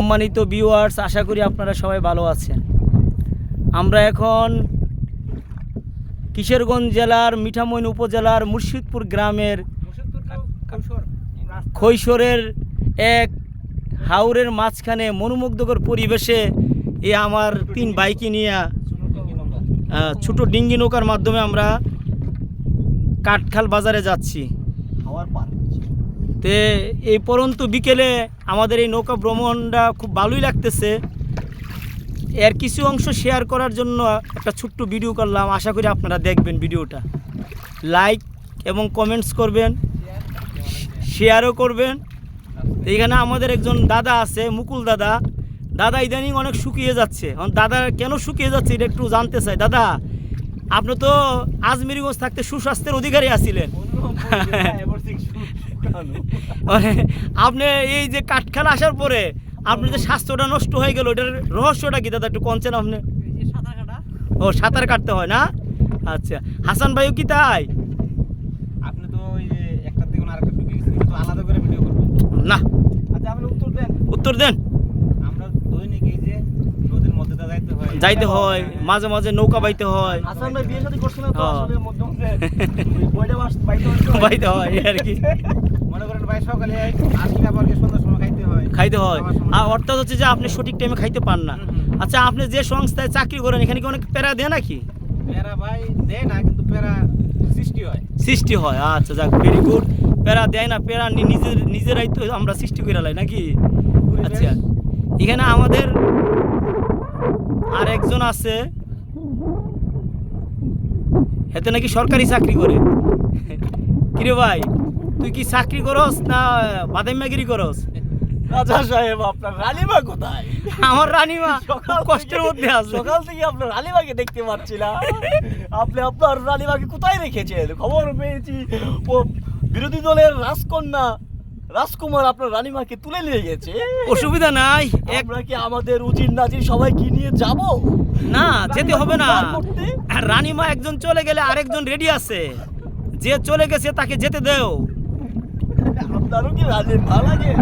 সম্মানিত ভিউয়ার্স, আশা করি আপনারা সবাই ভালো আছেন। আমরা এখন কিশোরগঞ্জ জেলার মিঠামইন উপজেলার মুর্শিদপুর গ্রামের কৈশোরের এক হাওরের মাঝখানে মনোমুগ্ধকর পরিবেশে আমার 3 বাইকে নিয়ে ছোট ডিঙ্গি নৌকার মাধ্যমে আমরা কাঠখাল বাজারে যাচ্ছি। তে এই পরন্তু বিকেলে আমাদের এই নৌকা ভ্রমণটা খুব ভালোই লাগতেছে। এর কিছু অংশ শেয়ার করার জন্য একটা ছোট্ট ভিডিও করলাম। আশা করি আপনারা দেখবেন ভিডিওটা, লাইক এবং কমেন্টস করবেন, শেয়ারও করবেন। এইখানে আমাদের একজন দাদা আছে, মুকুল দাদা। দাদা ইদানিং অনেক শুকিয়ে যাচ্ছে। দাদা কেন শুকিয়ে যাচ্ছে এটা একটু জানতে চাই। দাদা, আপনি তো আজমিরিগঞ্জ থাকতে সুস্বাস্থ্যের অধিকারী আছিলেন, আপনি এই যে কাঠখাল আসার পরে আপনার যে স্বাস্থ্যটা নষ্ট হয়ে গেল, এটার রহস্যটা কি দাদা একটু কনছেন আপনি? ও, সাঁতার কাটতে হয় না? আচ্ছা, হাসান ভাইও কি তাই? আপনি তো ওই যে একটা থেকে আরেকটা ঢুকে গেছেন, কিন্তু আলাদা করে ভিডিও করবেন না? আচ্ছা, আপনি উত্তর দেন। আমরা দৈনিক এই যে নদীর মধ্যে যাইতে হয়, মাঝে মাঝে নৌকা বাইতে হয়। হাসান ভাই বিয়ে শাদী করছেন তো আসলে মধ্যে বইটা বাইতে হয় আর কি। মনে করেন ভাই সকালে আসলে আবার সন্ধ্যার সময় খাইতে হয়। আর অর্থাৎ হচ্ছে যে আপনি সঠিক টাইমে খাইতে পান না। আচ্ছা, আপনি যে সংস্থায় চাকরি করেন এখানে কি অনেক প্যারা দেয় নাকি? প্যারা ভাই দেয় না, কিন্তু প্যারা সৃষ্টি হয়। আচ্ছা, যাক, ভেরি গুড। প্যারা দেয় না, প্যারা নিজেরাই তো আমরা সৃষ্টি করে লাই নাকি? আচ্ছা, এখানে আমাদের আর একজন আছে, এতে নাকি সরকারি চাকরি করে। কিরে ভাই, তুই কি চাকরি করস না বাদামিগিরি করস? রাজা সাহেব, আপনার রানীমা কোথায়? আমার রানীমা কষ্টের মধ্যে আছে। সকাল থেকে আপনার রানীমাকে দেখতে পাচ্ছি না। আপনি আপনার রানীমাকে কোথায় রেখেছেন? খবর পেয়েছি ও বিরোধী দলের রাজকুমার আপনার রানীমাকে তুলে নিয়ে গেছে। অসুবিধা নাই, আমরা কি আমাদের উজির নাজির সবাই কি নিয়ে যাব? না, যেতে হবে না। রানীমা একজন চলে গেলে আরেকজন রেডি আছে, যে চলে গেছে তাকে যেতে দেও। আপনারও কি রানীমা লাগে?